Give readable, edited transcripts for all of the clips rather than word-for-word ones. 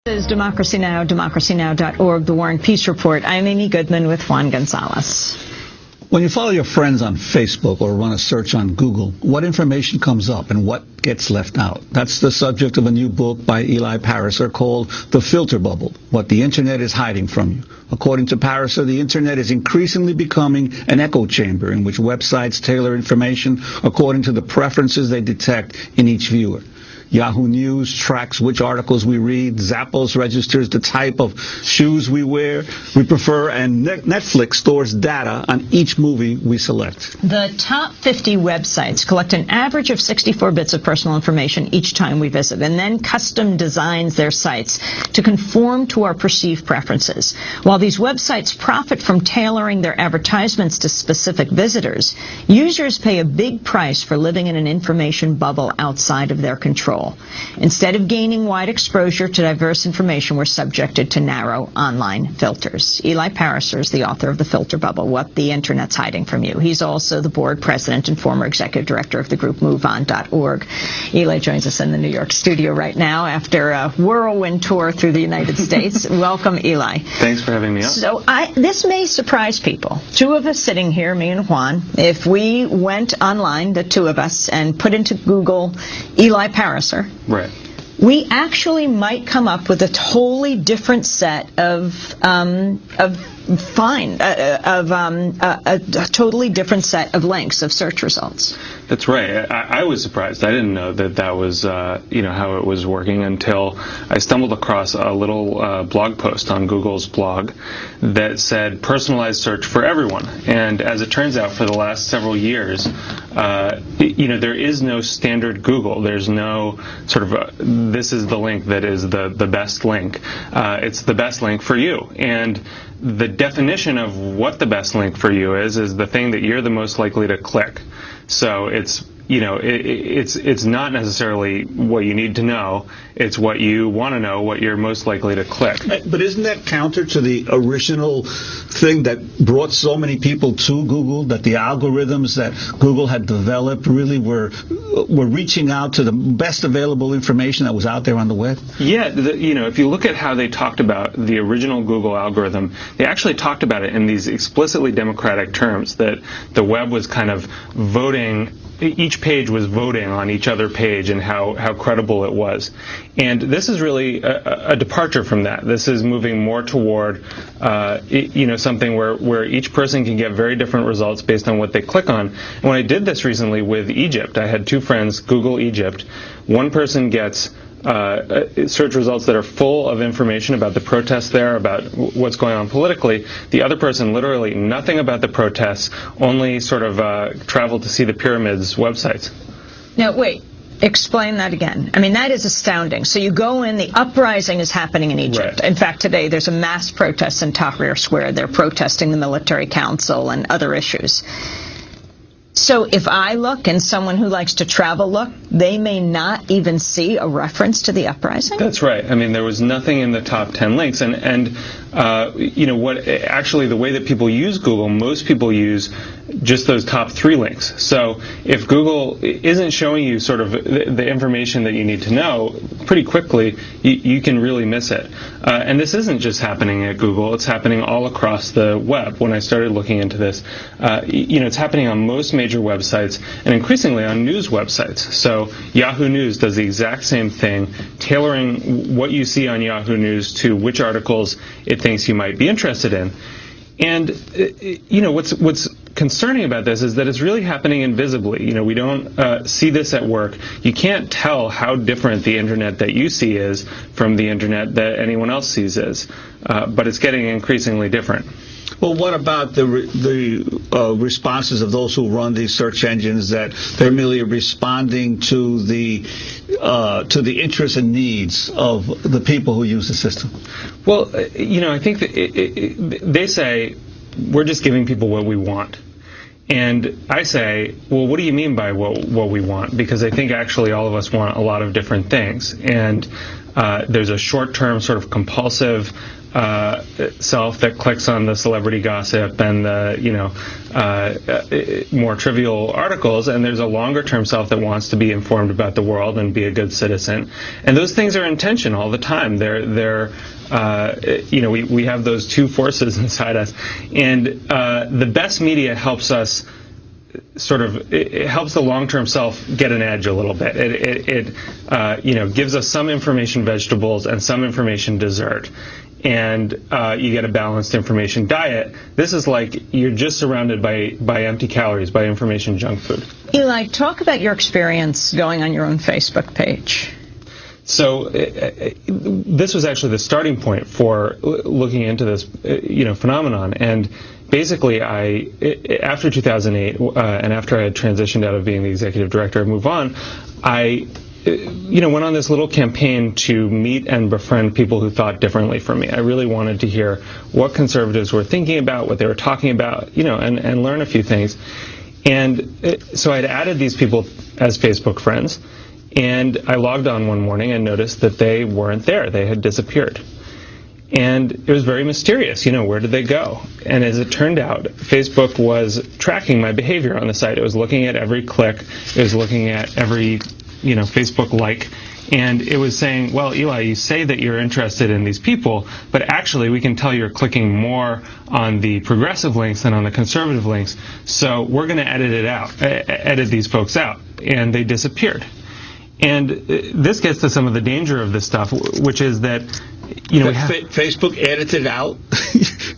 This is Democracy Now!, democracynow.org, The War and Peace Report. I'm Amy Goodman with Juan Gonzalez. When you follow your friends on Facebook or run a search on Google, what information comes up and what gets left out? That's the subject of a new book by Eli Pariser called The Filter Bubble, What the Internet is Hiding from You. According to Pariser, the Internet is increasingly becoming an echo chamber in which websites tailor information according to the preferences they detect in each viewer. Yahoo News tracks which articles we read. Zappos registers the type of shoes we prefer, and Netflix stores data on each movie we select. The top 50 websites collect an average of 64 bits of personal information each time we visit, and then custom designs their sites to conform to our perceived preferences. While these websites profit from tailoring their advertisements to specific visitors, users pay a big price for living in an information bubble outside of their control. Instead of gaining wide exposure to diverse information, we're subjected to narrow online filters. Eli Pariser is the author of The Filter Bubble, What the Internet's Hiding from You. He's also the board president and former executive director of the group MoveOn.org. Eli joins us in the New York studio right now after a whirlwind tour through the United States. Welcome, Eli. Thanks for having me on. So this may surprise people. Two of us sitting here, me and Juan, if we went online, the two of us, and put into Google Eli Pariser, right, we actually might come up with a totally different set of a totally different set of links of search results. That's right. I was surprised. I didn't know that was how it was working until I stumbled across a little blog post on Google's blog that said personalized search for everyone. And as it turns out, for the last several years, there is no standard Google. There's no sort of this is the link that is the best link. It's the best link for you. And the definition of what the best link for you is the thing that you're the most likely to click. So it's not necessarily what you need to know. It's what you want to know, what you're most likely to click. But isn't that counter to the original thing that brought so many people to Google, that the algorithms that Google had developed really were reaching out to the best available information that was out there on the web? Yeah, if you look at how they talked about the original Google algorithm, they actually talked about it in these explicitly democratic terms, that the web was kind of voting. Each page was voting on each other page and how credible it was. And this is really a departure from that. This is moving more toward something where each person can get very different results based on what they click on. And when I did this recently with Egypt, I had two friends Google Egypt. One person gets search results that are full of information about the protests there, about what's going on politically. The other person, literally nothing about the protests, only sort of traveled to see the pyramids websites. Now, wait. Explain that again. I mean, that is astounding. So you go in, the uprising is happening in Egypt. Right. In fact, today there's a mass protest in Tahrir Square. They're protesting the military council and other issues. So if I look and someone who likes to travel look, they may not even see a reference to the uprising? That's right. I mean, there was nothing in the top 10 links. And the way that people use Google, most people use just those top 3 links. So if Google isn't showing you sort of the information that you need to know pretty quickly, you can really miss it. And this isn't just happening at Google. It's happening all across the web. When I started looking into this, it's happening on most major websites and increasingly on news websites. So Yahoo News does the exact same thing, tailoring what you see on Yahoo News to which articles it thinks you might be interested in. And what's concerning about this is that it's really happening invisibly. We don't see this at work. You can't tell how different the internet that you see is from the internet that anyone else sees is, but it's getting increasingly different. Well, what about the responses of those who run these search engines, that they're merely responding to the interests and needs of the people who use the system? Well, I think that they say we're just giving people what we want. And I say, well, what do you mean by what we want? Because I think actually all of us want a lot of different things. And there's a short-term sort of compulsive self that clicks on the celebrity gossip and the more trivial articles, and there's a longer-term self that wants to be informed about the world and be a good citizen. And those things are in tension all the time. We have those two forces inside us, and the best media helps us. It helps the long-term self get an edge a little bit. It gives us some information vegetables and some information dessert, and you get a balanced information diet. This is like you're just surrounded by empty calories, by information junk food. Eli, talk about your experience going on your own Facebook page. So this was actually the starting point for looking into this phenomenon. And basically, after 2008 and after I had transitioned out of being the executive director of Move On, I went on this little campaign to meet and befriend people who thought differently from me. I really wanted to hear what conservatives were thinking about, what they were talking about, and learn a few things. And so I'd added these people as Facebook friends. And I logged on one morning and noticed that they weren't there. They had disappeared. And it was very mysterious. Where did they go? And as it turned out, Facebook was tracking my behavior on the site. It was looking at every click. It was looking at every, Facebook like. And it was saying, well, Eli, you say that you're interested in these people, but actually we can tell you're clicking more on the progressive links than on the conservative links. So we're going to edit these folks out. And they disappeared. And this gets to some of the danger of this stuff, which is that Facebook edited out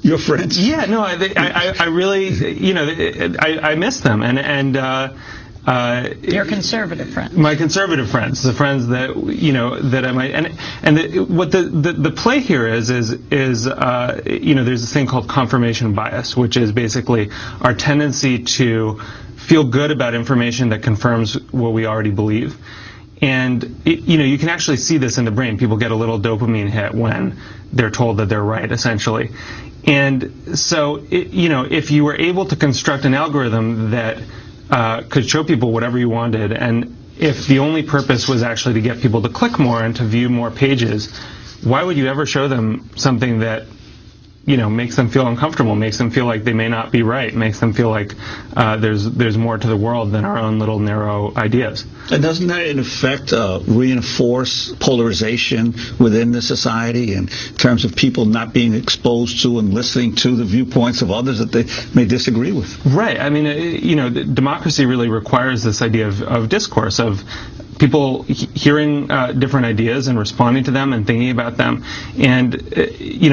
your friends. Yeah, no, I really, I miss them, and your conservative friends. My conservative friends, the friends that that I might, what the play here is there's this thing called confirmation bias, which is basically our tendency to feel good about information that confirms what we already believe. And you can actually see this in the brain. People get a little dopamine hit when they're told that they're right, essentially. And so, if you were able to construct an algorithm that could show people whatever you wanted, and if the only purpose was actually to get people to click more and to view more pages, why would you ever show them something that makes them feel uncomfortable, makes them feel like they may not be right, makes them feel like there's more to the world than our own little narrow ideas. And doesn't that, in effect, reinforce polarization within the society in terms of people not being exposed to and listening to the viewpoints of others that they may disagree with? Right. I mean, democracy really requires this idea of discourse, of people hearing different ideas and responding to them and thinking about them. And,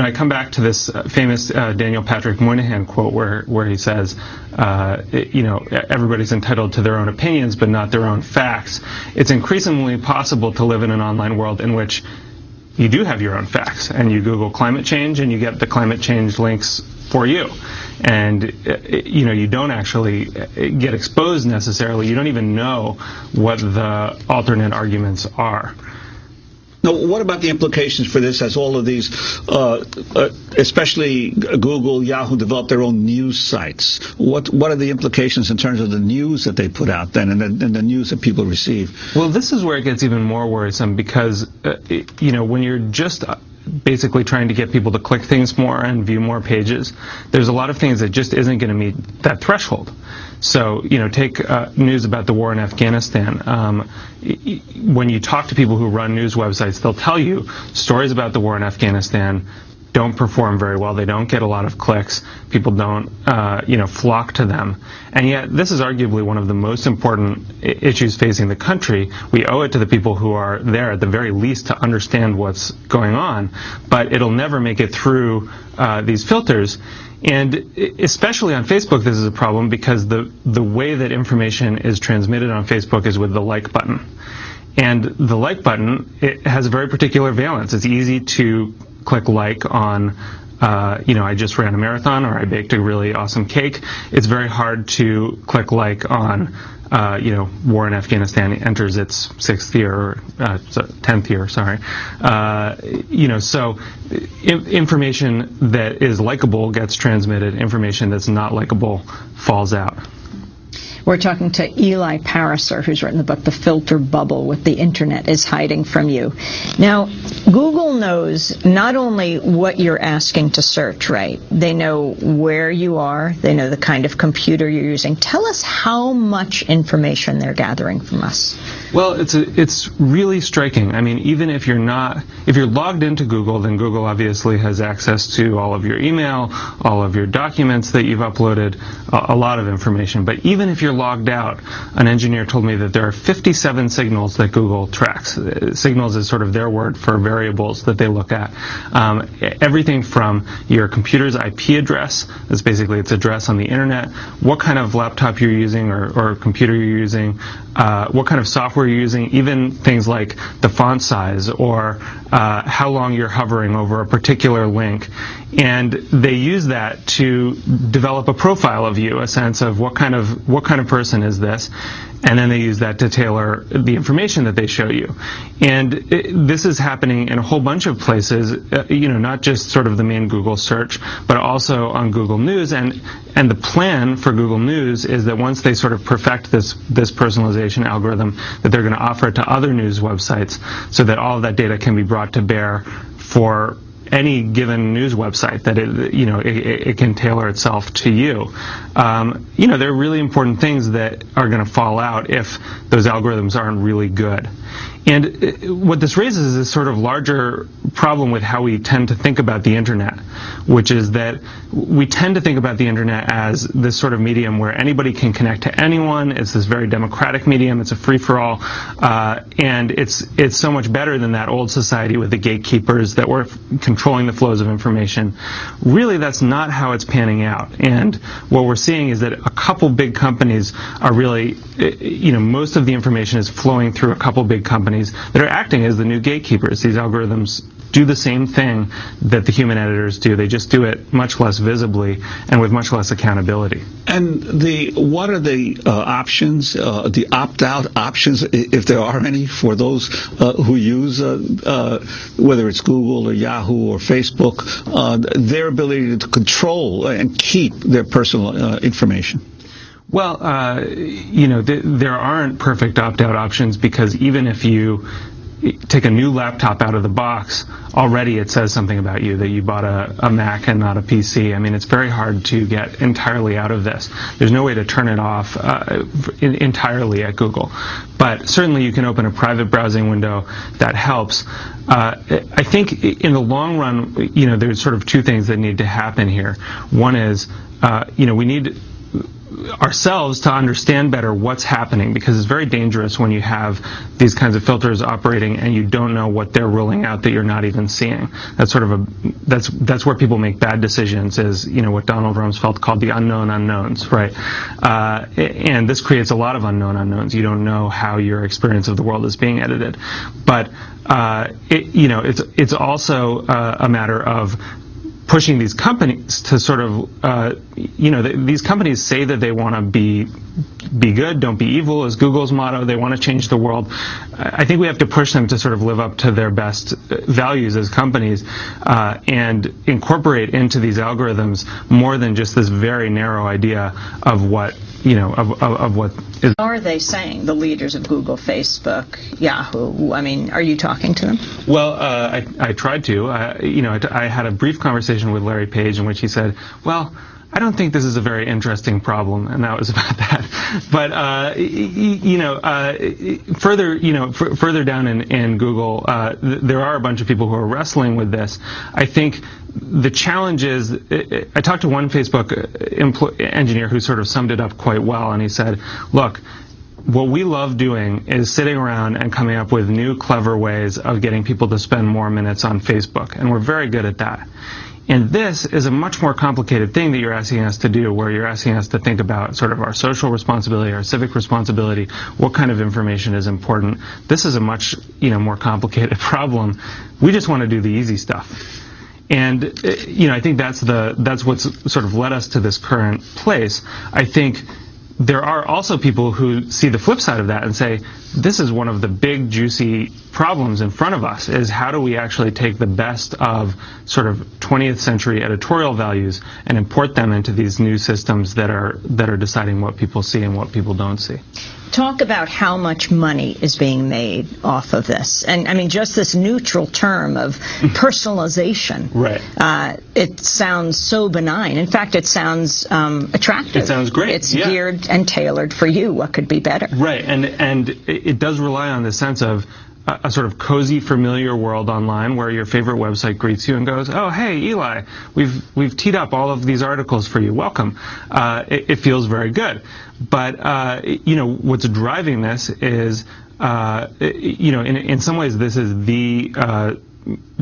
I come back to this famous Daniel Patrick Moynihan quote where he says, everybody's entitled to their own opinions, but not their own facts. It's increasingly possible to live in an online world in which you do have your own facts, and you Google climate change and you get the climate change links for you. And, you don't actually get exposed necessarily. You don't even know what the alternate arguments are. Now, what about the implications for this as all of these, especially Google, Yahoo, develop their own news sites? What are the implications in terms of the news that they put out then and the news that people receive? Well, this is where it gets even more worrisome because, when you're just basically trying to get people to click things more and view more pages, there's a lot of things that just isn't going to meet that threshold. So, take news about the war in Afghanistan. When you talk to people who run news websites, they'll tell you stories about the war in Afghanistan don't perform very well. They don't get a lot of clicks. People don't, flock to them. And yet, this is arguably one of the most important issues facing the country. We owe it to the people who are there, at the very least, to understand what's going on. But it'll never make it through these filters. And especially on Facebook, this is a problem because the way that information is transmitted on Facebook is with the like button. And the like button, it has a very particular valence. It's easy to click like on, I just ran a marathon or I baked a really awesome cake. It's very hard to click like on, war in Afghanistan enters its 10th year, sorry. So information that is likable gets transmitted. Information that's not likable falls out. We're talking to Eli Pariser, who's written the book, The Filter Bubble, What the Internet is Hiding from You. Now, Google knows not only what you're asking to search, right? They know where you are. They know the kind of computer you're using. Tell us how much information they're gathering from us. Well, it's really striking. I mean, even if you're logged into Google, then Google obviously has access to all of your email, all of your documents that you've uploaded, a lot of information. But even if you're logged out, an engineer told me that there are 57 signals that Google tracks. Signals is sort of their word for variables that they look at. Everything from your computer's IP address, that's basically its address on the internet, what kind of laptop you're using or computer you're using, what kind of software you're using, even things like the font size or how long you're hovering over a particular link. And they use that to develop a profile of you, a sense of what kind of person is this, and then they use that to tailor the information that they show you. And this is happening in a whole bunch of places, not just sort of the main Google search, but also on Google News. And the plan for Google News is that once they sort of perfect this personalization algorithm, that they're going to offer it to other news websites so that all of that data can be brought to bear for any given news website, that it can tailor itself to you. There are really important things that are going to fall out if those algorithms aren't really good. And what this raises is this sort of larger problem with how we tend to think about the internet, which is that we tend to think about the internet as this sort of medium where anybody can connect to anyone. It's this very democratic medium. It's a free-for-all, and it's so much better than that old society with the gatekeepers that were controlling the flows of information. Really, that's not how it's panning out. And what we're seeing is that a couple big companies are really, most of the information is flowing through a couple big companies that are acting as the new gatekeepers. These algorithms do the same thing that the human editors do. They just do it much less visibly and with much less accountability. And what are the options, the opt-out options, if there are any, for those who use, whether it's Google or Yahoo or Facebook, their ability to control and keep their personal information? Well, there aren't perfect opt-out options, because even if you take a new laptop out of the box, already it says something about you, that you bought a Mac and not a PC. I mean, it's very hard to get entirely out of this. There's no way to turn it off entirely at Google. But certainly you can open a private browsing window. That helps. I think in the long run, there's sort of two things that need to happen here. One is, we need ourselves to understand better what's happening, because it's very dangerous when you have these kinds of filters operating and you don't know what they're rolling out that you're not even seeing. That's sort of that's where people make bad decisions, is what Donald Rumsfeld called the unknown unknowns, right? And this creates a lot of unknown unknowns. You don't know how your experience of the world is being edited, but it's also a matter of pushing these companies to sort of, these companies say that they want to be good, don't be evil, is Google's motto. They want to change the world. I think we have to push them to sort of live up to their best values as companies, and incorporate into these algorithms more than just this very narrow idea of what, of what is. Are they saying, the leaders of Google, Facebook, Yahoo? I mean, are you talking to them? Well, I tried to. I had a brief conversation with Larry Page in which he said, well, I don't think this is a very interesting problem, and that was about that. But further down in Google, there are a bunch of people who are wrestling with this. I think the challenge is, I talked to one Facebook engineer who sort of summed it up quite well, and he said, look, what we love doing is sitting around and coming up with new, clever ways of getting people to spend more minutes on Facebook, and we're very good at that. And this is a much more complicated thing that you're asking us to do, where you're asking us to think about sort of our social responsibility, our civic responsibility, what kind of information is important. This is a much, more complicated problem. We just want to do the easy stuff. And, I think that's what's sort of led us to this current place. I think there are also people who see the flip side of that and say, this is one of the big, juicy problems in front of us, is how do we actually take the best of sort of 20th century editorial values and import them into these new systems that are deciding what people see and what people don't see. Talk about how much money is being made off of this. And I mean, just this neutral term of personalization. Right. It sounds so benign. In fact, it sounds attractive. It sounds great. It's geared and tailored for you. What could be better? Right. And it does rely on the sense of a sort of cozy, familiar world online where your favorite website greets you and goes, "Oh, hey, Eli, we've teed up all of these articles for you. Welcome." It feels very good. But what's driving this is, in some ways, this is the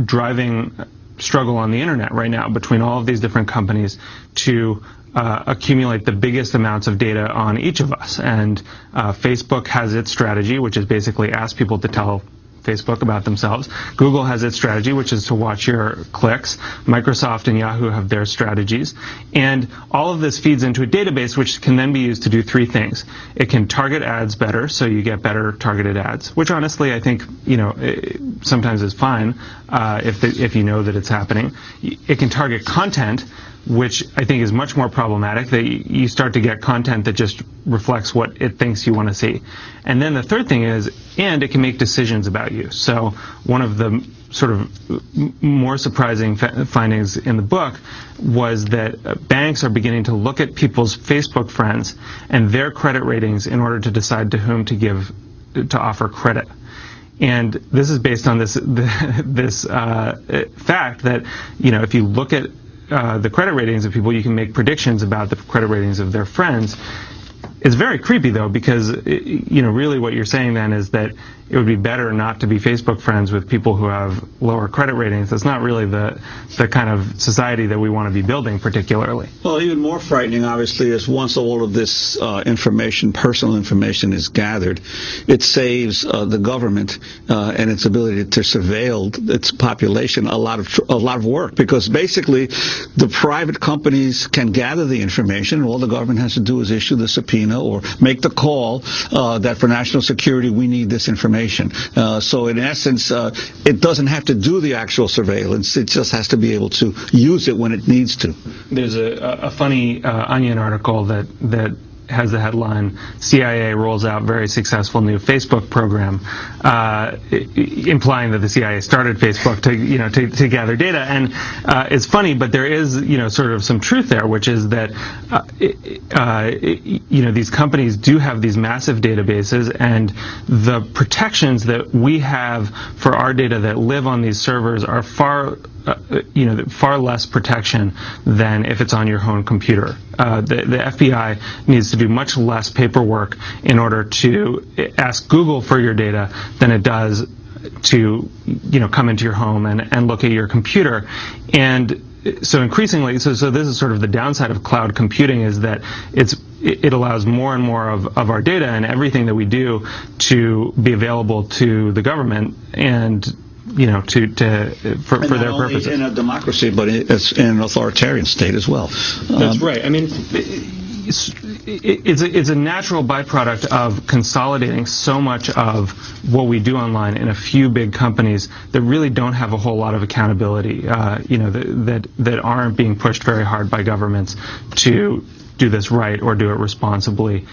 driving struggle on the internet right now between all of these different companies to accumulate the biggest amounts of data on each of us. And Facebook has its strategy, which is basically ask people to tell Facebook about themselves. Google has its strategy, which is to watch your clicks. Microsoft and Yahoo have their strategies. And all of this feeds into a database, which can then be used to do three things. It can target ads better, so you get better targeted ads, which honestly I think, sometimes is fine if you know that it's happening. It can target content, which I think is much more problematic, that you start to get content that just reflects what it thinks you want to see. And then the third thing is, and it can make decisions about you. So one of the sort of more surprising findings in the book was that banks are beginning to look at people's Facebook friends and their credit ratings in order to decide to whom to offer credit. And this is based on this fact that, if you look at the credit ratings of people, you can make predictions about the credit ratings of their friends. It's very creepy, though, because, really what you're saying then is that it would be better not to be Facebook friends with people who have lower credit ratings. That's not really the kind of society that we want to be building, particularly. Well, even more frightening, obviously, is once all of this personal information is gathered, it saves the government and its ability to surveil its population a lot of work, because basically the private companies can gather the information, and all the government has to do is issue the subpoena or make the call that for national security we need this information. So in essence, it doesn't have to do the actual surveillance. It just has to be able to use it when it needs to. There's a funny Onion article that has the headline, CIA rolls out very successful new Facebook program, implying that the CIA started Facebook to gather data. And it's funny, but there is sort of some truth there, which is that these companies do have these massive databases, and the protections that we have for our data that live on these servers are far less protection than if it's on your home computer. The FBI needs to do much less paperwork in order to ask Google for your data than it does to come into your home and look at your computer. And so increasingly, so this is sort of the downside of cloud computing, is that it allows more and more of our data and everything that we do to be available to the government and for their purposes. In a democracy, but it's in an authoritarian state as well. That's right. I mean, it's a natural byproduct of consolidating so much of what we do online in a few big companies that really don't have a whole lot of accountability. That aren't being pushed very hard by governments to do this right or do it responsibly.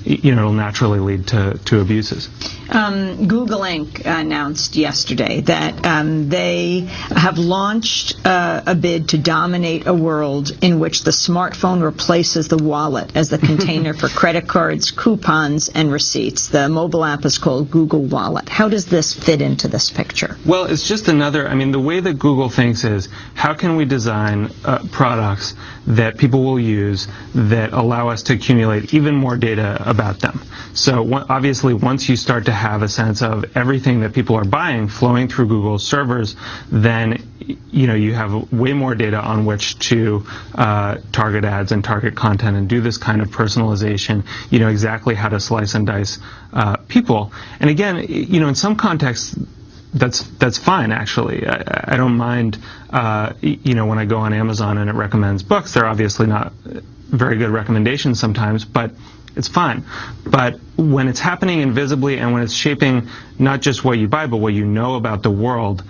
It'll naturally lead to abuses. Google Inc. announced yesterday that they have launched a bid to dominate a world in which the smartphone replaces the wallet as the container for credit cards, coupons, and receipts. The mobile app is called Google Wallet. How does this fit into this picture? Well, it's just the way that Google thinks is, how can we design products that people will use that allow us to accumulate even more data about them. So obviously, once you start to have a sense of everything that people are buying flowing through Google's servers, then you have way more data on which to target ads and target content and do this kind of personalization. You know exactly how to slice and dice people. And again, in some contexts, that's fine, actually. I don't mind, when I go on Amazon and it recommends books, they're obviously not very good recommendations sometimes, but it's fine. But when it's happening invisibly and when it's shaping not just what you buy, but what you know about the world,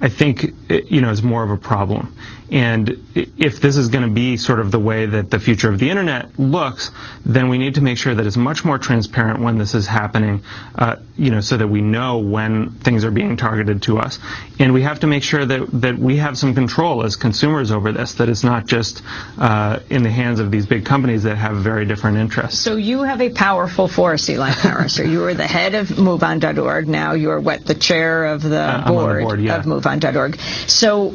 I think, is more of a problem. And if this is going to be sort of the way that the future of the internet looks, then we need to make sure that it's much more transparent when this is happening, so that we know when things are being targeted to us. And we have to make sure that we have some control as consumers over this, that it's not just in the hands of these big companies that have very different interests. So you have a powerful force, Eli Pariser. You were the head of MoveOn.org. Now you're the chair of the board yeah. of MoveOn.org. So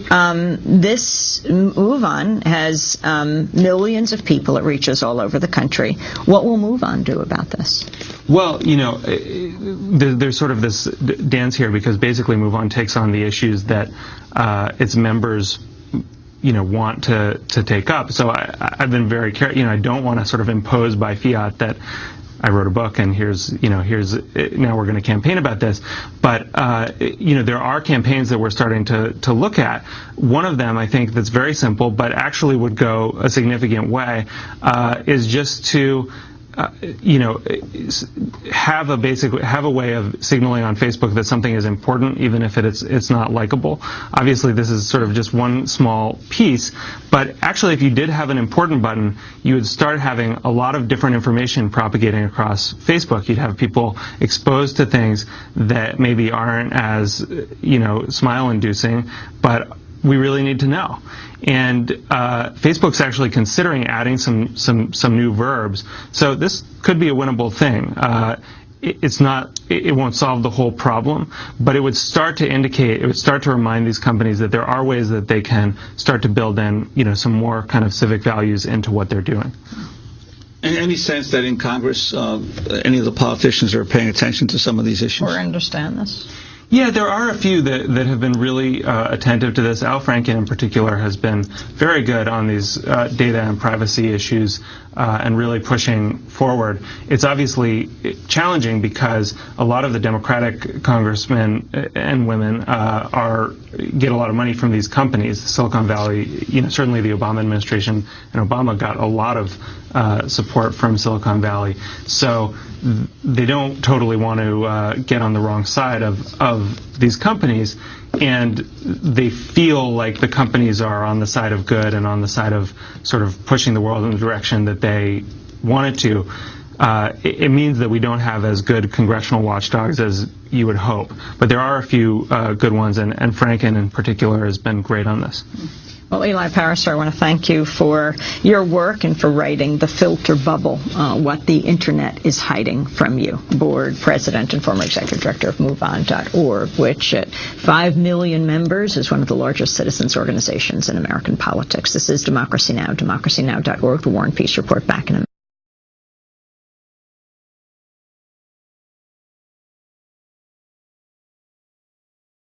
this MoveOn has millions of people. It reaches all over the country. What will MoveOn do about this? Well, there's sort of this dance here because basically MoveOn takes on the issues that its members want to take up. So I've been very careful. I don't want to sort of impose by fiat that I wrote a book and here's now we're going to campaign about this. But there are campaigns that we're starting to look at. One of them, I think, that's very simple, but actually would go a significant way, is just to have a way of signaling on Facebook that something is important, even if it's not likable. Obviously, this is sort of just one small piece, but actually, if you did have an important button, you would start having a lot of different information propagating across Facebook. You'd have people exposed to things that maybe aren't as smile-inducing, but we really need to know. And Facebook's actually considering adding some new verbs. So this could be a winnable thing. It won't solve the whole problem, but it would start to remind these companies that there are ways that they can start to build in, some more kind of civic values into what they're doing. Any sense that in Congress, any of the politicians are paying attention to some of these issues? Or understand this? Yeah, there are a few that have been really attentive to this. Al Franken, in particular, has been very good on these data and privacy issues and really pushing forward. It's obviously challenging because a lot of the Democratic congressmen and women get a lot of money from these companies. Silicon Valley, certainly the Obama administration and Obama got a lot of support from Silicon Valley. So they don't totally want to get on the wrong side of these companies, and they feel like the companies are on the side of good and on the side of sort of pushing the world in the direction that they wanted to. It means that we don't have as good congressional watchdogs as you would hope, but there are a few good ones, and Franken in particular has been great on this. Well, Eli Pariser, I want to thank you for your work and for writing The Filter Bubble, What the Internet is Hiding from You. Board President and former Executive Director of MoveOn.org, which at 5 million members is one of the largest citizens organizations in American politics. This is Democracy Now!, democracynow.org, The War and Peace Report, back in a minute.